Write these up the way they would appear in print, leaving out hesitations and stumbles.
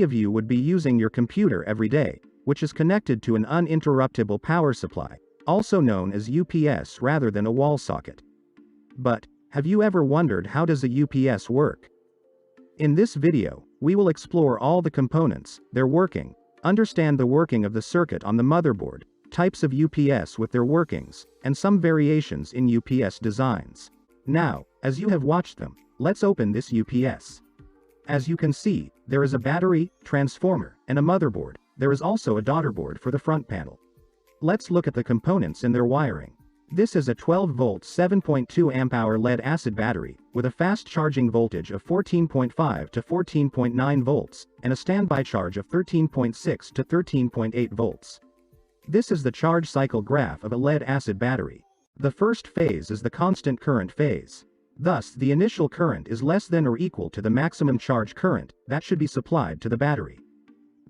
of you would be using your computer every day, which is connected to an uninterruptible power supply, also known as UPS rather than a wall socket. But, have you ever wondered how does a UPS work? In this video, we will explore all the components, their working, understand the working of the circuit on the motherboard, types of UPS with their workings, and some variations in UPS designs. Now, as you have watched them, let's open this UPS. As you can see, there is a battery, transformer, and a motherboard. There is also a daughter board for the front panel. Let's look at the components in their wiring. This is a 12-volt 7.2 amp-hour lead-acid battery, with a fast charging voltage of 14.5 to 14.9 volts, and a standby charge of 13.6 to 13.8 volts. This is the charge cycle graph of a lead-acid battery. The first phase is the constant current phase. Thus, the initial current is less than or equal to the maximum charge current that should be supplied to the battery.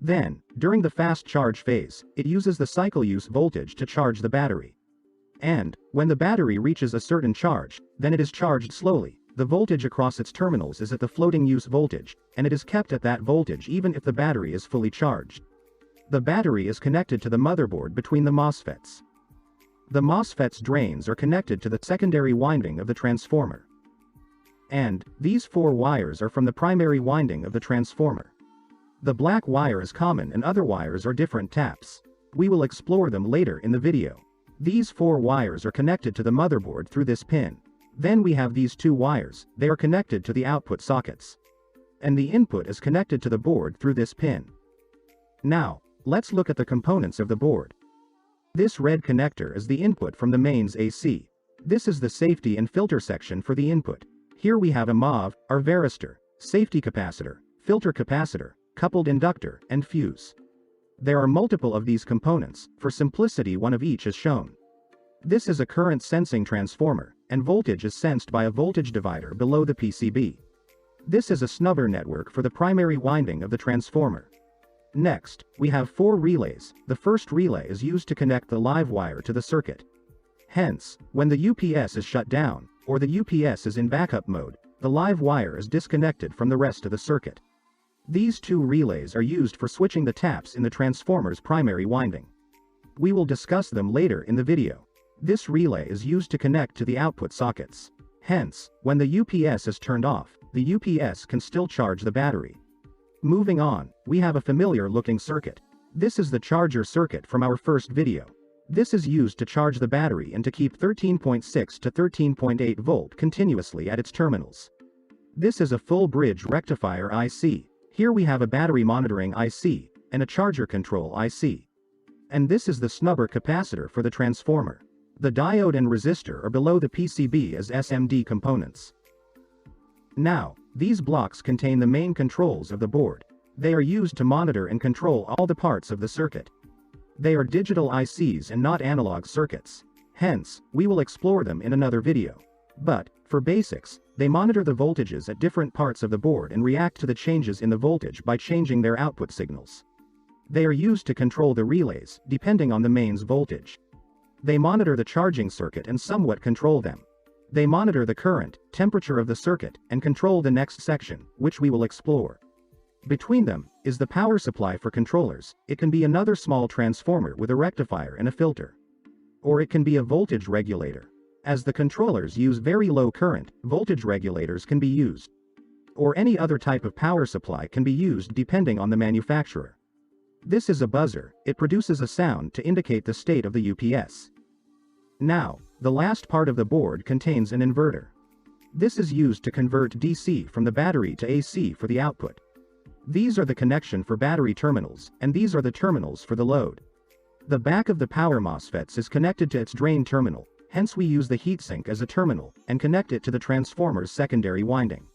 Then, during the fast charge phase, it uses the cycle use voltage to charge the battery. And, when the battery reaches a certain charge, then it is charged slowly. The voltage across its terminals is at the floating use voltage, and it is kept at that voltage even if the battery is fully charged. The battery is connected to the motherboard between the MOSFETs. The MOSFET's drains are connected to the secondary winding of the transformer. And, these four wires are from the primary winding of the transformer. The black wire is common and other wires are different taps. We will explore them later in the video. These four wires are connected to the motherboard through this pin. Then we have these two wires, they are connected to the output sockets. And the input is connected to the board through this pin. Now, let's look at the components of the board. This red connector is the input from the mains AC. This is the safety and filter section for the input. Here we have a MOV, our varistor, safety capacitor, filter capacitor, coupled inductor, and fuse. There are multiple of these components, for simplicity one of each is shown. This is a current sensing transformer, and voltage is sensed by a voltage divider below the PCB. This is a snubber network for the primary winding of the transformer. Next, we have four relays. The first relay is used to connect the live wire to the circuit. Hence, when the UPS is shut down, or the UPS is in backup mode, the live wire is disconnected from the rest of the circuit. These two relays are used for switching the taps in the transformer's primary winding. We will discuss them later in the video. This relay is used to connect to the output sockets. Hence, when the UPS is turned off, the UPS can still charge the battery. Moving on, we have a familiar-looking circuit. This is the charger circuit from our first video. This is used to charge the battery and to keep 13.6 to 13.8 volt continuously at its terminals. This is a full bridge rectifier IC. Here we have a battery monitoring IC, and a charger control IC. And this is the snubber capacitor for the transformer. The diode and resistor are below the PCB as SMD components. Now, these blocks contain the main controls of the board. They are used to monitor and control all the parts of the circuit. They are digital ICs and not analog circuits. Hence, we will explore them in another video. But, for basics, they monitor the voltages at different parts of the board and react to the changes in the voltage by changing their output signals. They are used to control the relays, depending on the mains voltage. They monitor the charging circuit and somewhat control them. They monitor the current, temperature of the circuit, and control the next section, which we will explore. Between them, is the power supply for controllers. It can be another small transformer with a rectifier and a filter. Or it can be a voltage regulator. As the controllers use very low current, voltage regulators can be used. Or any other type of power supply can be used depending on the manufacturer. This is a buzzer. It produces a sound to indicate the state of the UPS. Now, the last part of the board contains an inverter. This is used to convert DC from the battery to AC for the output. These are the connection for battery terminals, and these are the terminals for the load. The back of the power MOSFETs is connected to its drain terminal, hence we use the heatsink as a terminal, and connect it to the transformer's secondary winding.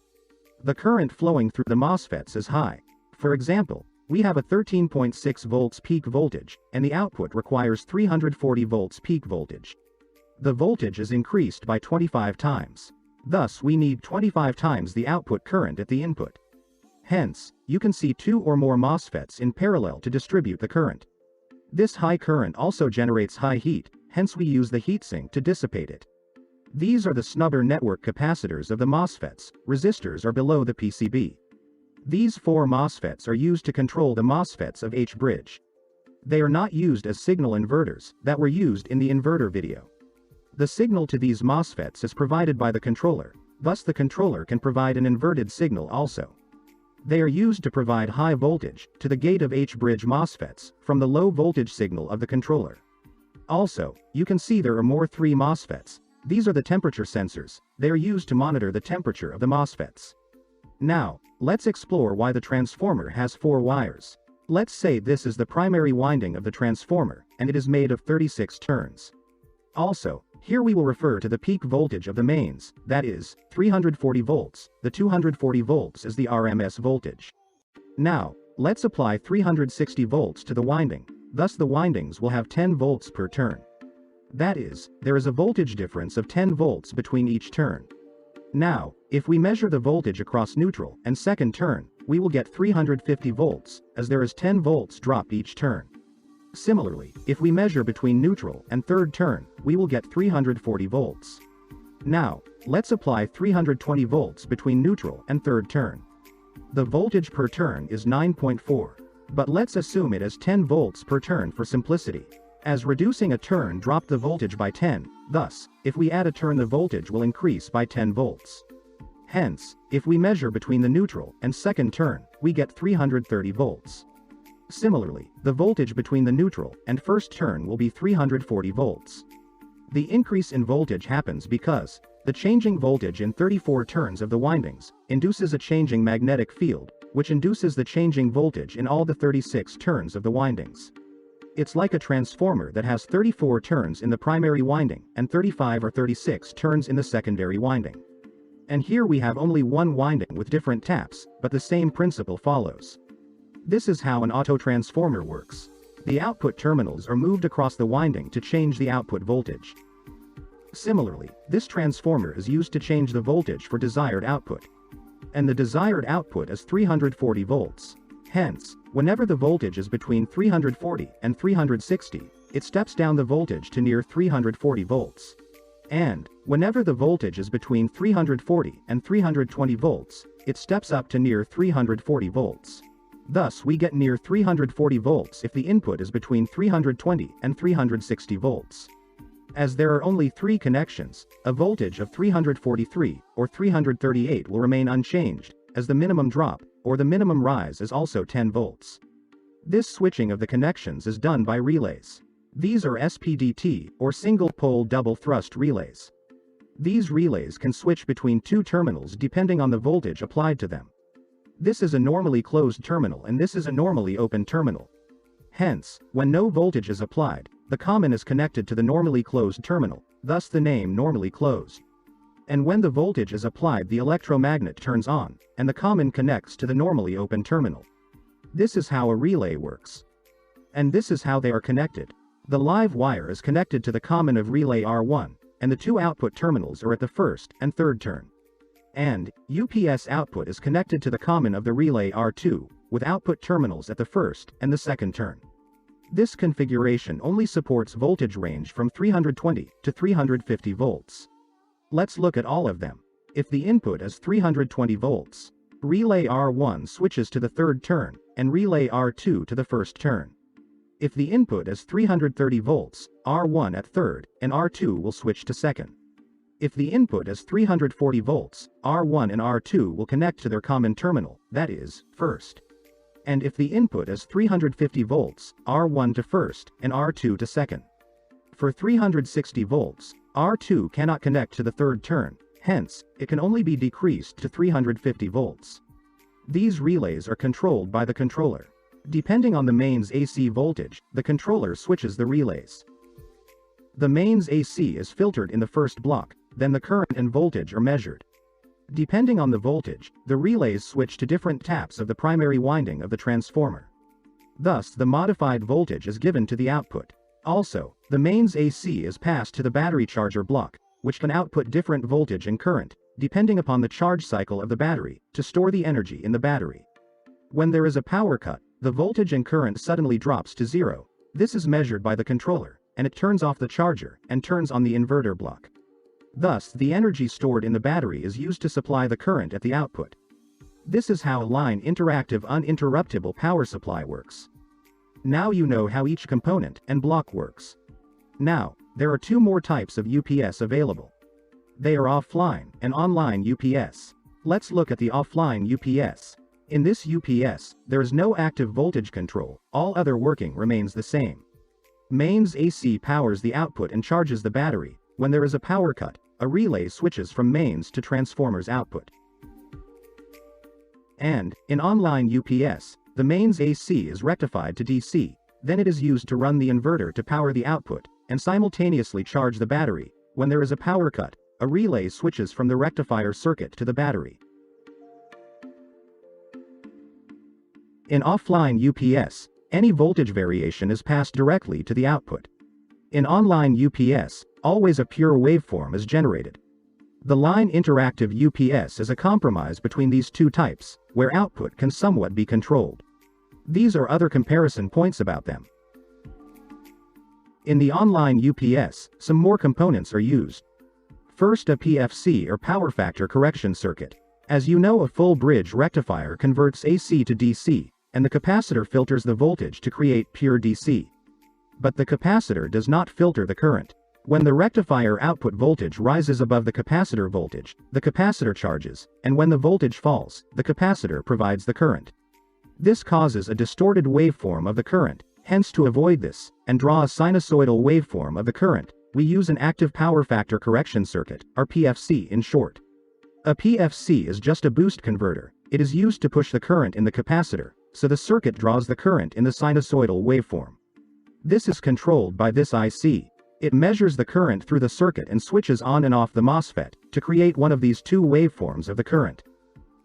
The current flowing through the MOSFETs is high. For example, we have a 13.6 volts peak voltage, and the output requires 340 volts peak voltage. The voltage is increased by 25 times. Thus we need 25 times the output current at the input. Hence, you can see two or more MOSFETs in parallel to distribute the current. This high current also generates high heat, hence we use the heatsink to dissipate it. These are the snubber network capacitors of the MOSFETs. Resistors are below the PCB. These 4 MOSFETs are used to control the MOSFETs of H-bridge. They are not used as signal inverters that were used in the inverter video. The signal to these MOSFETs is provided by the controller, thus the controller can provide an inverted signal also. They are used to provide high voltage to the gate of H-bridge MOSFETs from the low voltage signal of the controller. Also, you can see there are more 3 MOSFETs. These are the temperature sensors. They are used to monitor the temperature of the MOSFETs. Now, let's explore why the transformer has 4 wires. Let's say this is the primary winding of the transformer, and it is made of 36 turns. Also, here we will refer to the peak voltage of the mains, that is, 340 volts, the 240 volts is the RMS voltage. Now, let's apply 360 volts to the winding, thus the windings will have 10 volts per turn. That is, there is a voltage difference of 10 volts between each turn. Now, if we measure the voltage across neutral and second turn, we will get 350 volts, as there is 10 volts dropped each turn. Similarly, if we measure between neutral and third turn, we will get 340 volts. Now, let's apply 320 volts between neutral and third turn. The voltage per turn is 9.4. But let's assume it as 10 volts per turn for simplicity, as reducing a turn dropped the voltage by 10, thus, if we add a turn the voltage will increase by 10 volts. Hence, if we measure between the neutral and second turn, we get 330 volts. Similarly, the voltage between the neutral and first turn will be 340 volts. The increase in voltage happens because the changing voltage in 34 turns of the windings induces a changing magnetic field, which induces the changing voltage in all the 36 turns of the windings. It's like a transformer that has 34 turns in the primary winding and 35 or 36 turns in the secondary winding. And here we have only one winding with different taps, but the same principle follows. This is how an autotransformer works. The output terminals are moved across the winding to change the output voltage. Similarly, this transformer is used to change the voltage for desired output. And the desired output is 340 volts. Hence, whenever the voltage is between 340 and 360, it steps down the voltage to near 340 volts. And, whenever the voltage is between 340 and 320 volts, it steps up to near 340 volts. Thus we get near 340 volts if the input is between 320 and 360 volts. As there are only 3 connections, a voltage of 343 or 338 will remain unchanged, as the minimum drop, or the minimum rise is also 10 volts. This switching of the connections is done by relays. These are SPDT, or single-pole double-thrust relays. These relays can switch between 2 terminals depending on the voltage applied to them. This is a normally closed terminal and this is a normally open terminal. Hence, when no voltage is applied, the common is connected to the normally closed terminal, thus the name normally closed. And when the voltage is applied, the electromagnet turns on, and the common connects to the normally open terminal. This is how a relay works. And this is how they are connected. The live wire is connected to the common of relay R1, and the 2 output terminals are at the first and third turn. And, UPS output is connected to the common of the relay R2, with output terminals at the first and the second turn. This configuration only supports voltage range from 320 to 350 volts. Let's look at all of them. If the input is 320 volts, relay R1 switches to the third turn, and relay R2 to the first turn. If the input is 330 volts, R1 at third, and R2 will switch to second. If the input is 340 volts, R1 and R2 will connect to their common terminal, that is, first. And if the input is 350 volts, R1 to first, and R2 to second. For 360 volts, R2 cannot connect to the third turn, hence, it can only be decreased to 350 volts. These relays are controlled by the controller. Depending on the mains AC voltage, the controller switches the relays. The mains AC is filtered in the first block, then the current and voltage are measured. Depending on the voltage, the relays switch to different taps of the primary winding of the transformer. Thus the modified voltage is given to the output. Also, the mains AC is passed to the battery charger block, which can output different voltage and current, depending upon the charge cycle of the battery, to store the energy in the battery. When there is a power cut, the voltage and current suddenly drops to 0. This is measured by the controller, and it turns off the charger and turns on the inverter block. Thus, the energy stored in the battery is used to supply the current at the output. This is how a line interactive uninterruptible power supply works. Now you know how each component and block works. Now, there are two more types of UPS available. They are offline and online UPS. Let's look at the offline UPS. In this UPS, there is no active voltage control, all other working remains the same. Mains AC powers the output and charges the battery. When there is a power cut, a relay switches from mains to transformer's output. And, in online UPS, the mains AC is rectified to DC, then it is used to run the inverter to power the output, and simultaneously charge the battery. When there is a power cut, a relay switches from the rectifier circuit to the battery. In offline UPS, any voltage variation is passed directly to the output. In online UPS, always a pure waveform is generated. The line interactive UPS is a compromise between these two types, where output can somewhat be controlled. These are other comparison points about them. In the online UPS, some more components are used. First, a PFC or power factor correction circuit. As you know, a full bridge rectifier converts AC to DC, and the capacitor filters the voltage to create pure DC. But the capacitor does not filter the current. When the rectifier output voltage rises above the capacitor voltage, the capacitor charges, and when the voltage falls, the capacitor provides the current. This causes a distorted waveform of the current. Hence, to avoid this, and draw a sinusoidal waveform of the current, we use an active power factor correction circuit, or PFC in short. A PFC is just a boost converter. It is used to push the current in the capacitor, so the circuit draws the current in the sinusoidal waveform. This is controlled by this IC. It measures the current through the circuit and switches on and off the MOSFET, to create one of these two waveforms of the current.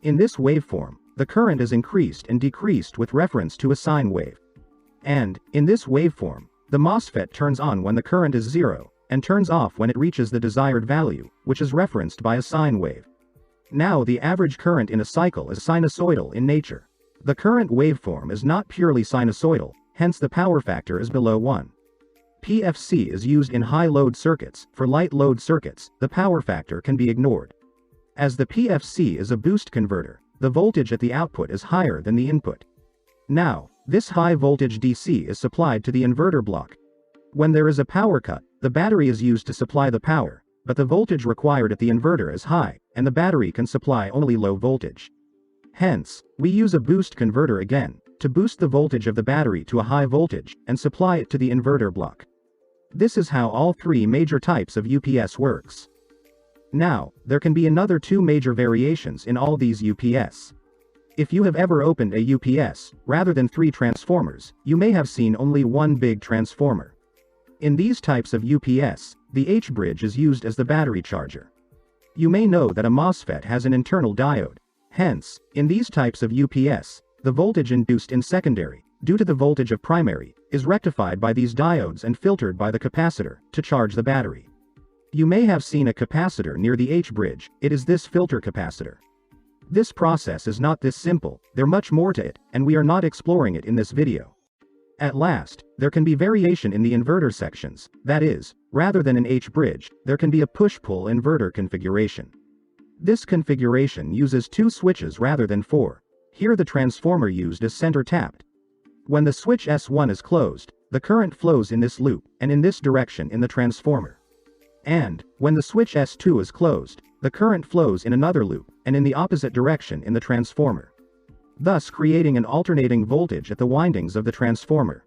In this waveform, the current is increased and decreased with reference to a sine wave. And, in this waveform, the MOSFET turns on when the current is 0, and turns off when it reaches the desired value, which is referenced by a sine wave. Now the average current in a cycle is sinusoidal in nature. The current waveform is not purely sinusoidal, hence the power factor is below 1. PFC is used in high load circuits. For light load circuits, the power factor can be ignored. As the PFC is a boost converter, the voltage at the output is higher than the input. Now, this high voltage DC is supplied to the inverter block. When there is a power cut, the battery is used to supply the power, but the voltage required at the inverter is high, and the battery can supply only low voltage. Hence, we use a boost converter again, to boost the voltage of the battery to a high voltage, and supply it to the inverter block. This is how all three major types of UPS works. Now, there can be another two major variations in all these UPS. If you have ever opened a UPS, rather than 3 transformers, you may have seen only one big transformer. In these types of UPS, the H-bridge is used as the battery charger. You may know that a MOSFET has an internal diode. Hence, in these types of UPS, the voltage induced in secondary, due to the voltage of primary, is rectified by these diodes and filtered by the capacitor, to charge the battery. You may have seen a capacitor near the H-bridge. It is this filter capacitor. This process is not this simple, there's much more to it, and we are not exploring it in this video. At last, there can be variation in the inverter sections, that is, rather than an H-bridge, there can be a push-pull inverter configuration. This configuration uses 2 switches rather than 4. Here the transformer used is center tapped. When the switch S1 is closed, the current flows in this loop, and in this direction in the transformer. And, when the switch S2 is closed, the current flows in another loop, and in the opposite direction in the transformer. Thus creating an alternating voltage at the windings of the transformer.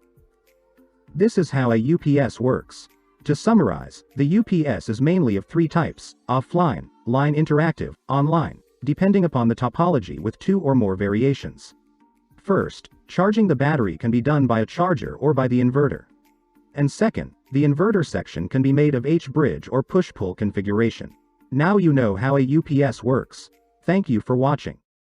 This is how a UPS works. To summarize, the UPS is mainly of 3 types: offline, line interactive, online, depending upon the topology with 2 or more variations. First, charging the battery can be done by a charger or by the inverter. And second, the inverter section can be made of H-bridge or push-pull configuration. Now you know how a UPS works. Thank you for watching.